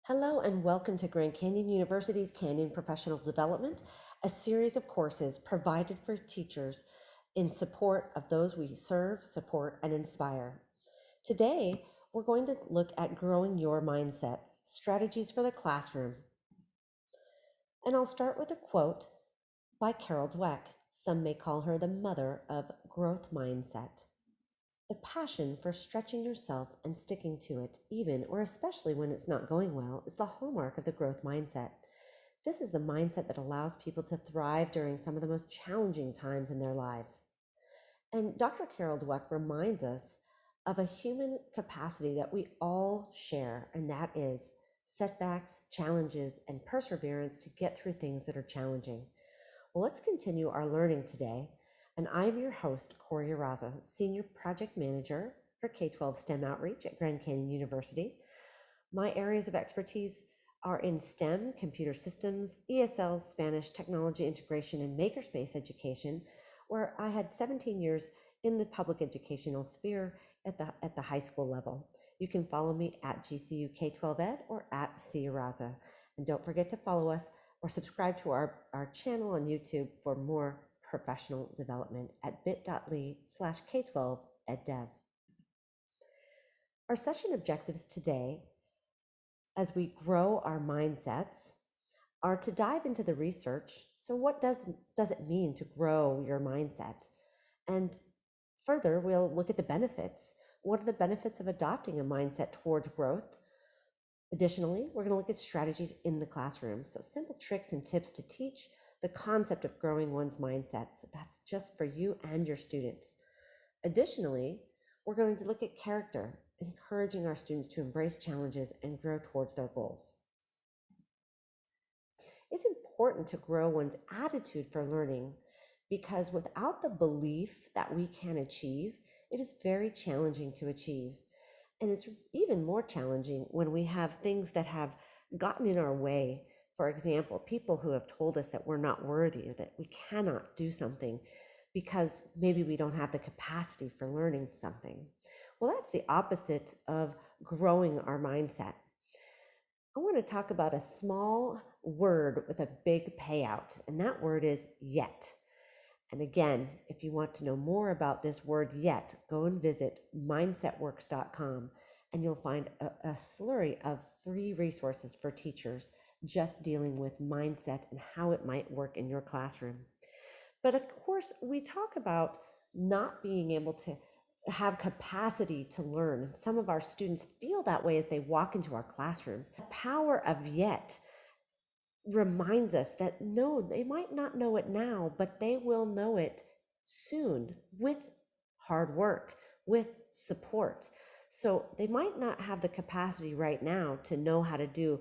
Hello and welcome to Grand Canyon University's Canyon Professional Development, a series of courses provided for teachers in support of those we serve, support, and inspire. Today, we're going to look at growing your mindset, strategies for the classroom. And I'll start with a quote by Carol Dweck. Some may call her the mother of growth mindset. The passion for stretching yourself and sticking to it, even or especially when it's not going well, is the hallmark of the growth mindset. This is the mindset that allows people to thrive during some of the most challenging times in their lives. And Dr. Carol Dweck reminds us of a human capacity that we all share, and that is setbacks, challenges, and perseverance to get through things that are challenging. Well, let's continue our learning today. And I'm your host, Corey Araza, Senior Project Manager for K-12 STEM Outreach at Grand Canyon University. My areas of expertise are in STEM, computer systems, ESL, Spanish, technology integration, and makerspace education, where I had 17 years in the public educational sphere at the high school level. You can follow me at GCU K-12 Ed or at C Araza. And don't forget to follow us or subscribe to our channel on YouTube for more professional development at bit.ly/K12EdDev. Our session objectives today, as we grow our mindsets, are to dive into the research. So what does it mean to grow your mindset? And further, we'll look at the benefits. What are the benefits of adopting a mindset towards growth? Additionally, we're going to look at strategies in the classroom. So simple tricks and tips to teach the concept of growing one's mindset. So that's just for you and your students. Additionally, we're going to look at character, encouraging our students to embrace challenges and grow towards their goals. It's important to grow one's attitude for learning because without the belief that we can achieve, it is very challenging to achieve. And it's even more challenging when we have things that have gotten in our way. For example, people who have told us that we're not worthy, that we cannot do something because maybe we don't have the capacity for learning something. Well, that's the opposite of growing our mindset. I want to talk about a small word with a big payout, and that word is yet. And again, if you want to know more about this word yet, go and visit mindsetworks.com and you'll find a slurry of free resources for teachers just dealing with mindset and how it might work in your classroom. But of course, we talk about not being able to have capacity to learn. And some of our students feel that way as they walk into our classrooms. The power of yet reminds us that no, they might not know it now, but they will know it soon with hard work, with support. So they might not have the capacity right now to know how to do,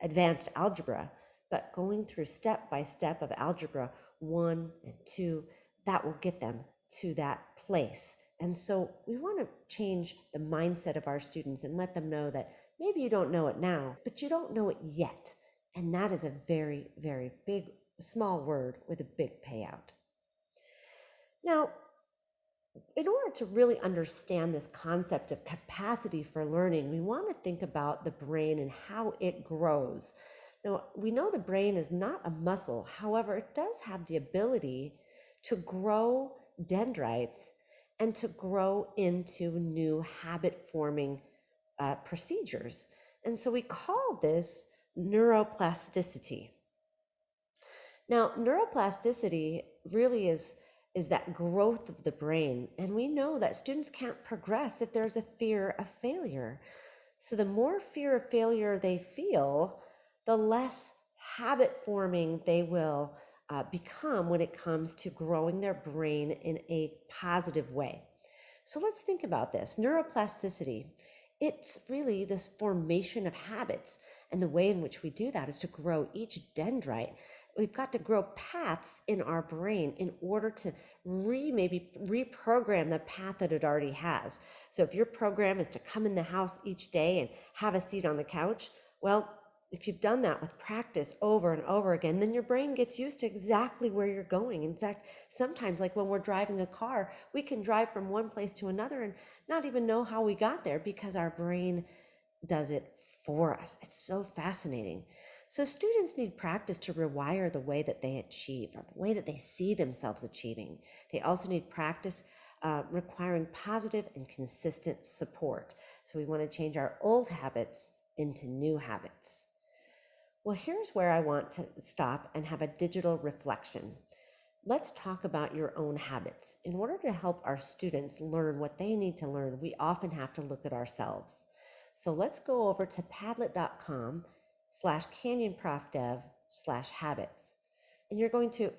advanced algebra, but going through step by step of algebra 1 and 2, that will get them to that place. And so we want to change the mindset of our students and let them know that maybe you don't know it now, but you don't know it yet. And that is a very, very big, small word with a big payout. Now, in order to really understand this concept of capacity for learning, we want to think about the brain and how it grows. Now, we know the brain is not a muscle. However, it does have the ability to grow dendrites and to grow into new habit-forming procedures. And so we call this neuroplasticity. Now, neuroplasticity really is that growth of the brain. And we know that students can't progress if there's a fear of failure. So the more fear of failure they feel, the less habit forming they will become when it comes to growing their brain in a positive way. So let's think about this. Neuroplasticity, it's really this formation of habits. And the way in which we do that is to grow each dendrite. We've got to grow paths in our brain in order to maybe reprogram the path that it already has. So if your program is to come in the house each day and have a seat on the couch, well, if you've done that with practice over and over again, then your brain gets used to exactly where you're going. In fact, sometimes, like when we're driving a car, we can drive from one place to another and not even know how we got there because our brain does it for us. It's so fascinating. So students need practice to rewire the way that they achieve or the way that they see themselves achieving. They also need practice requiring positive and consistent support. So we want to change our old habits into new habits. Well, here's where I want to stop and have a digital reflection. Let's talk about your own habits. In order to help our students learn what they need to learn, we often have to look at ourselves. So let's go over to padlet.com/canyonprofdev/habits. And you're going to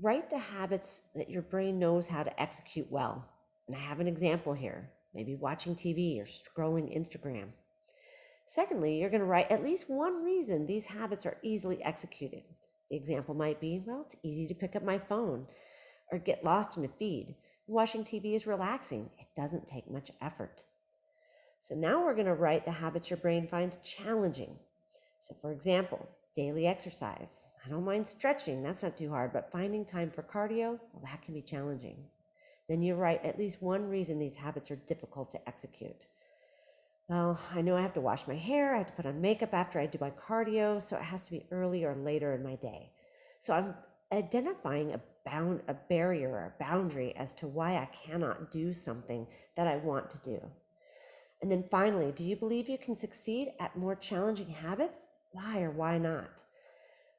write the habits that your brain knows how to execute well. And I have an example here, maybe watching TV or scrolling Instagram. Secondly, you're going to write at least one reason these habits are easily executed. The example might be, well, it's easy to pick up my phone or get lost in a feed. Watching TV is relaxing. It doesn't take much effort. So now we're going to write the habits your brain finds challenging. So for example, daily exercise. I don't mind stretching, that's not too hard, but finding time for cardio, well, that can be challenging. Then you write at least one reason these habits are difficult to execute. Well, I know I have to wash my hair, I have to put on makeup after I do my cardio, so it has to be early or later in my day. So I'm identifying a barrier or a boundary as to why I cannot do something that I want to do. And then finally, do you believe you can succeed at more challenging habits? Why or why not?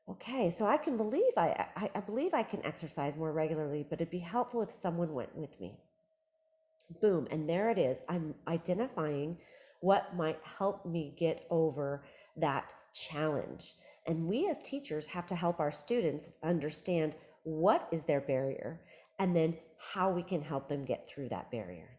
Okay, so I believe I can exercise more regularly, but it'd be helpful if someone went with me. Boom, and there it is. I'm identifying what might help me get over that challenge. And we as teachers have to help our students understand what is their barrier and then how we can help them get through that barrier.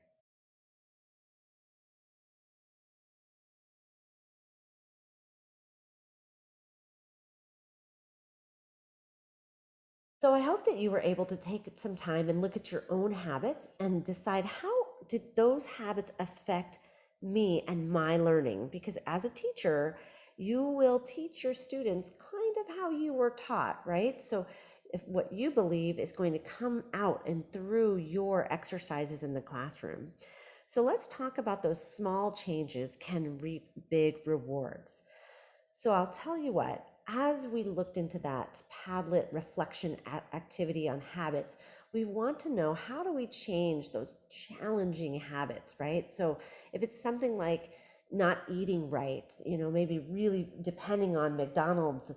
So I hope that you were able to take some time and look at your own habits and decide how did those habits affect me and my learning? Because as a teacher, you will teach your students kind of how you were taught, right? So if what you believe is going to come out and through your exercises in the classroom. So let's talk about those small changes can reap big rewards. So I'll tell you what, as we looked into that Padlet reflection activity on habits, we want to know how do we change those challenging habits, right? So if it's something like not eating right, maybe really depending on McDonald's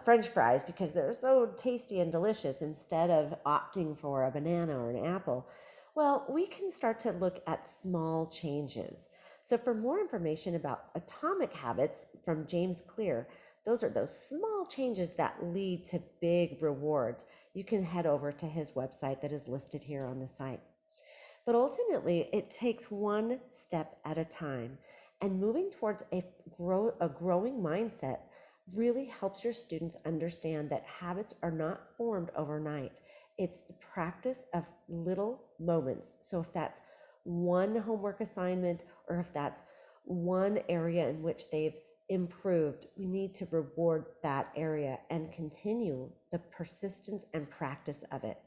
French fries because they're so tasty and delicious instead of opting for a banana or an apple, well, we can start to look at small changes. So for more information about atomic habits from James Clear, those are those small changes that lead to big rewards. You can head over to his website that is listed here on the site. But ultimately, it takes one step at a time. And moving towards a growing mindset really helps your students understand that habits are not formed overnight. It's the practice of little moments. So if that's one homework assignment or if that's one area in which they've improved, we need to reward that area and continue the persistence and practice of it.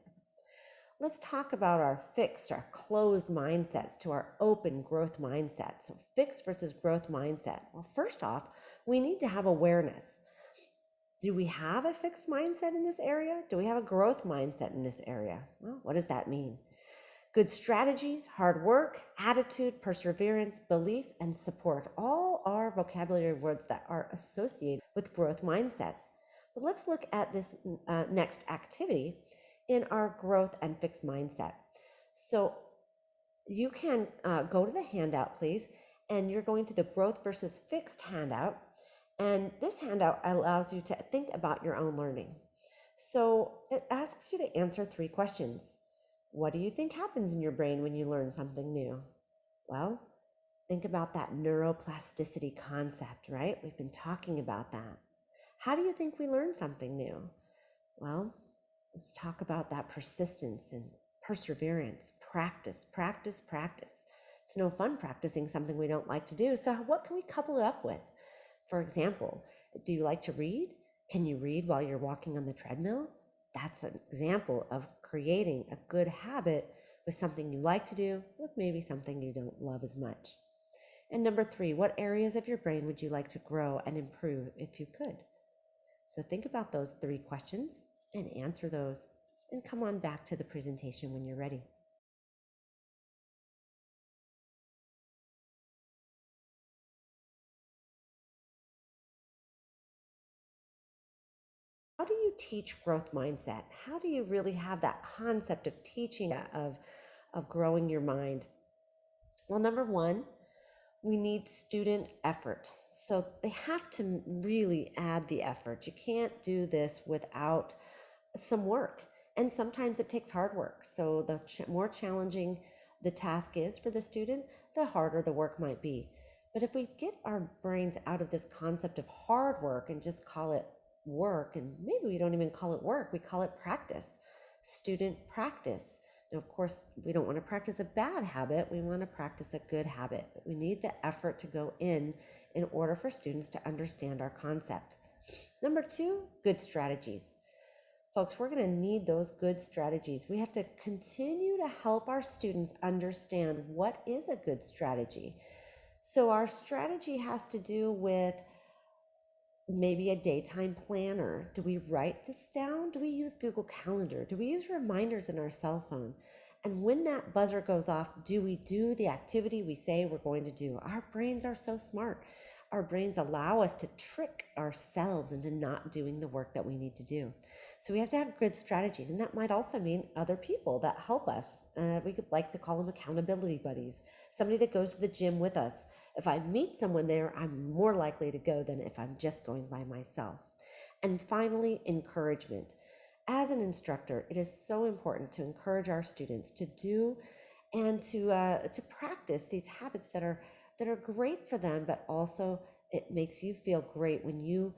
Let's talk about our fixed, our closed mindsets to our open growth mindset. So fixed versus growth mindset. Well, first off, we need to have awareness. Do we have a fixed mindset in this area? Do we have a growth mindset in this area? Well, what does that mean? Good strategies, hard work, attitude, perseverance, belief, and support all are vocabulary words that are associated with growth mindsets. But let's look at this next activity in our growth and fixed mindset. So you can go to the handout, please, and you're going to the growth versus fixed handout. And this handout allows you to think about your own learning. So it asks you to answer 3 questions. What do you think happens in your brain when you learn something new? Well, think about that neuroplasticity concept, right? We've been talking about that. How do you think we learn something new? Well, let's talk about that persistence and perseverance. Practice, practice, practice. It's no fun practicing something we don't like to do. So what can we couple it up with? For example, do you like to read? Can you read while you're walking on the treadmill? That's an example of creating a good habit with something you like to do, with maybe something you don't love as much. And number three, what areas of your brain would you like to grow and improve if you could? So think about those three questions and answer those, and come on back to the presentation when you're ready. How do you teach growth mindset? How do you really have that concept of teaching, of growing your mind? Well, number one, we need student effort. So they have to really add the effort. You can't do this without some work. And sometimes it takes hard work. So the more challenging the task is for the student, the harder the work might be. But if we get our brains out of this concept of hard work and just call it work, and maybe we don't even call it work, we call it practice, student practice. Now, of course, we don't want to practice a bad habit, we want to practice a good habit. But we need the effort to go in order for students to understand our concept. Number two, good strategies. Folks, we're going to need those good strategies. We have to continue to help our students understand what is a good strategy. So our strategy has to do with maybe a daytime planner. Do we write this down? Do we use Google Calendar? Do we use reminders in our cell phone? And when that buzzer goes off, do we do the activity we say we're going to do? Our brains are so smart. Our brains allow us to trick ourselves into not doing the work that we need to do. So we have to have good strategies, and that might also mean other people that help us. We could like to call them accountability buddies, somebody that goes to the gym with us. If I meet someone there, I'm more likely to go than if I'm just going by myself. And finally, encouragement. As an instructor, it is so important to encourage our students to do and to practice these habits that are great for them, but also it makes you feel great when you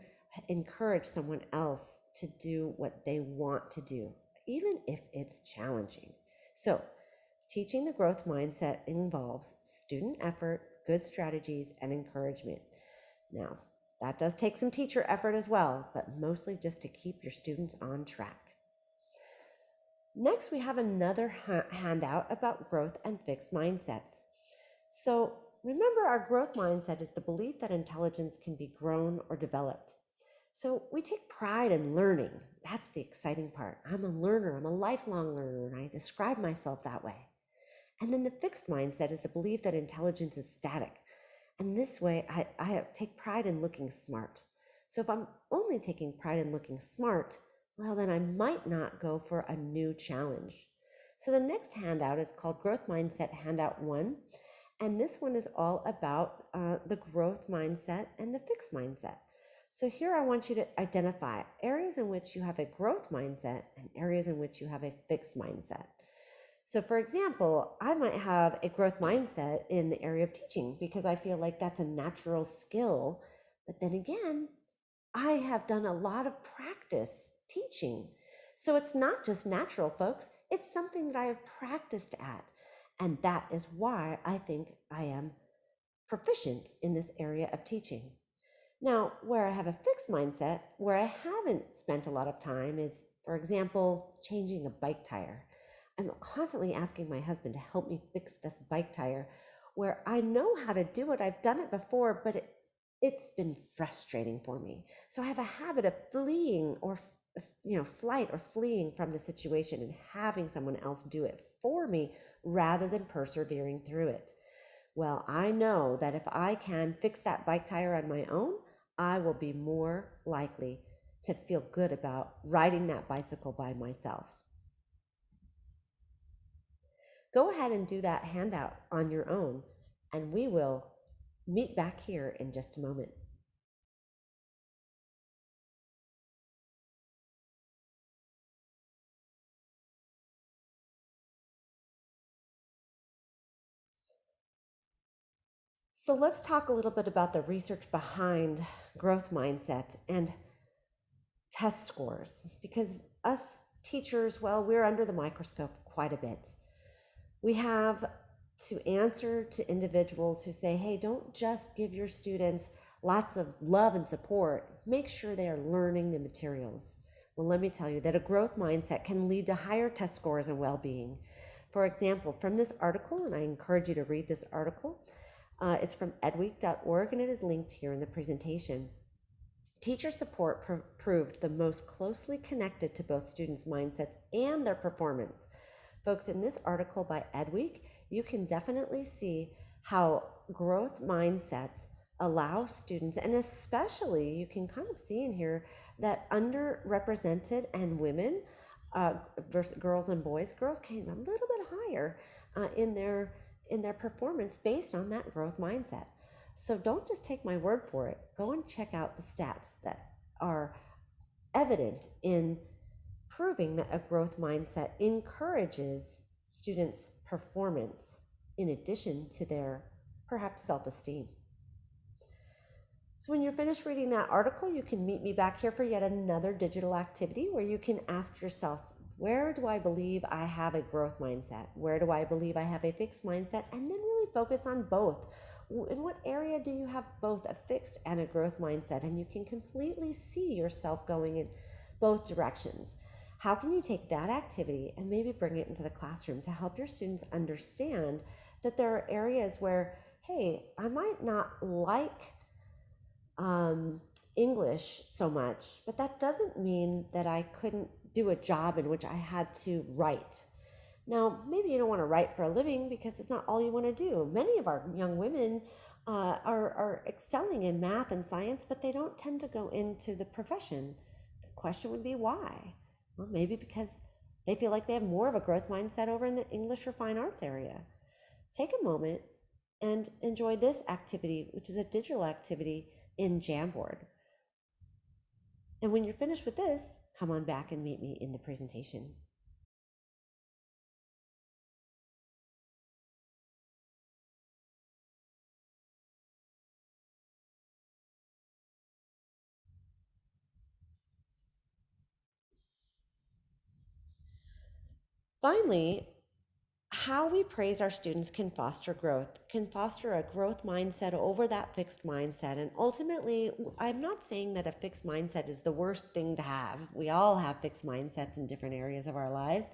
encourage someone else to do what they want to do, even if it's challenging. So teaching the growth mindset involves student effort, good strategies, and encouragement. Now, that does take some teacher effort as well, but mostly just to keep your students on track. Next, we have another handout about growth and fixed mindsets. So remember, our growth mindset is the belief that intelligence can be grown or developed. So we take pride in learning. That's the exciting part. I'm a learner, I'm a lifelong learner, and I describe myself that way. And then the fixed mindset is the belief that intelligence is static. And this way, I take pride in looking smart. So if I'm only taking pride in looking smart, well, then I might not go for a new challenge. So the next handout is called Growth Mindset Handout 1. And this one is all about the growth mindset and the fixed mindset. So here I want you to identify areas in which you have a growth mindset and areas in which you have a fixed mindset. So for example, I might have a growth mindset in the area of teaching because I feel like that's a natural skill. But then again, I have done a lot of practice teaching. So it's not just natural, folks. It's something that I have practiced at. And that is why I think I am proficient in this area of teaching. Now, where I have a fixed mindset, where I haven't spent a lot of time is, for example, changing a bike tire. I'm constantly asking my husband to help me fix this bike tire where I know how to do it. I've done it before, but it's been frustrating for me. So I have a habit of fleeing or flight or fleeing from the situation and having someone else do it for me rather than persevering through it. Well, I know that if I can fix that bike tire on my own, I will be more likely to feel good about riding that bicycle by myself. Go ahead and do that handout on your own, and we will meet back here in just a moment. So let's talk a little bit about the research behind growth mindset and test scores, because us teachers, well, we're under the microscope quite a bit. We have to answer to individuals who say, hey, don't just give your students lots of love and support. Make sure they are learning the materials. Well, let me tell you that a growth mindset can lead to higher test scores and well-being. For example, from this article, and I encourage you to read this article, It's from edweek.org and it is linked here in the presentation. Teacher support proved the most closely connected to both students' mindsets and their performance. Folks, in this article by Edweek, you can definitely see how growth mindsets allow students, and especially you can kind of see in here that underrepresented and women versus girls and boys, girls came a little bit higher in their performance based on that growth mindset. So don't just take my word for it. Go and check out the stats that are evident in proving that a growth mindset encourages students' performance in addition to their perhaps self-esteem. So when you're finished reading that article, you can meet me back here for yet another digital activity where you can ask yourself, where do I believe I have a growth mindset? Where do I believe I have a fixed mindset? And then really focus on both. In what area do you have both a fixed and a growth mindset? And you can completely see yourself going in both directions. How can you take that activity and maybe bring it into the classroom to help your students understand that there are areas where, hey, I might not like English so much, but that doesn't mean that I couldn't do a job in which I had to write. Now, maybe you don't want to write for a living because it's not all you want to do. Many of our young women are excelling in math and science, but they don't tend to go into the profession. The question would be why? Well, maybe because they feel like they have more of a growth mindset over in the English or fine arts area. Take a moment and enjoy this activity, which is a digital activity in Jamboard. And when you're finished with this, come on back and meet me in the presentation. Finally, how we praise our students can foster growth, can foster a growth mindset over that fixed mindset. And ultimately, I'm not saying that a fixed mindset is the worst thing to have. We all have fixed mindsets in different areas of our lives.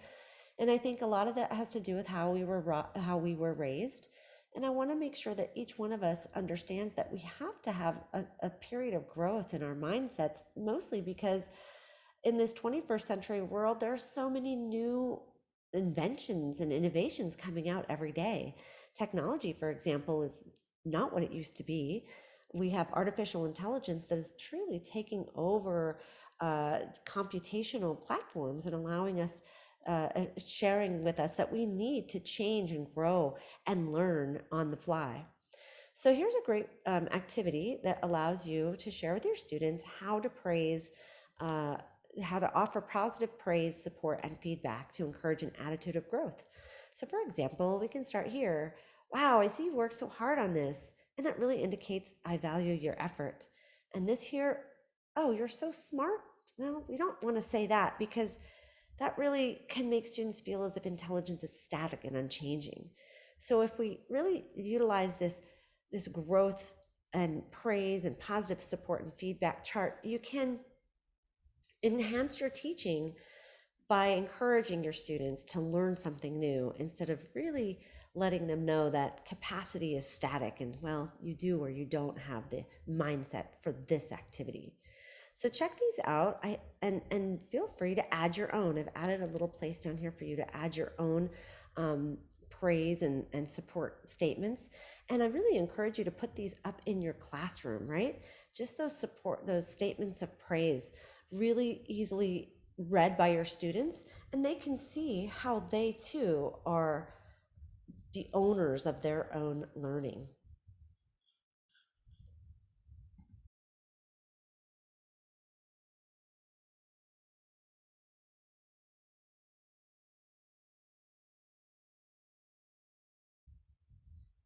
And I think a lot of that has to do with how we were raised. And I want to make sure that each one of us understands that we have to have a period of growth in our mindsets, mostly because in this 21st century world, there are so many new inventions and innovations coming out every day. Technology, for example, is not what it used to be. We have artificial intelligence that is truly taking over computational platforms and allowing us, sharing with us that we need to change and grow and learn on the fly. So here's a great activity that allows you to share with your students how to praise, uh, how to offer positive praise, support, and feedback to encourage an attitude of growth. So for example, we can start here. Wow, I see you worked so hard on this. And that really indicates I value your effort. And this here, oh, you're so smart. Well, we don't want to say that because that really can make students feel as if intelligence is static and unchanging. So if we really utilize this growth and praise and positive support and feedback chart, you can enhance your teaching by encouraging your students to learn something new instead of really letting them know that capacity is static and, well, you do or you don't have the mindset for this activity. So check these out. And feel free to add your own. I've added a little place down here for you to add your own praise and support statements. And I really encourage you to put these up in your classroom, right? Just those statements of praise, really easily read by your students, and they can see how they too are the owners of their own learning.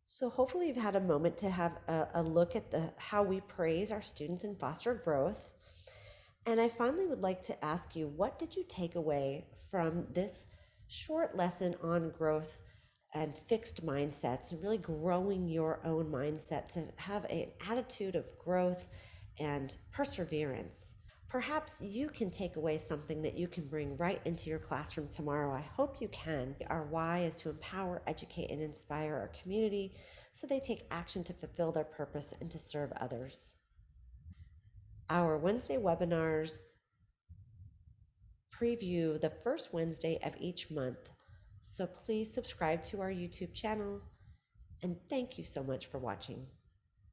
So hopefully you've had a moment to have a look at the how we praise our students and foster growth. And I finally would like to ask you, what did you take away from this short lesson on growth and fixed mindsets and really growing your own mindset to have an attitude of growth and perseverance? Perhaps you can take away something that you can bring right into your classroom tomorrow. I hope you can. Our why is to empower, educate, and inspire our community so they take action to fulfill their purpose and to serve others. Our Wednesday webinars preview the first Wednesday of each month. So please subscribe to our YouTube channel, and thank you so much for watching.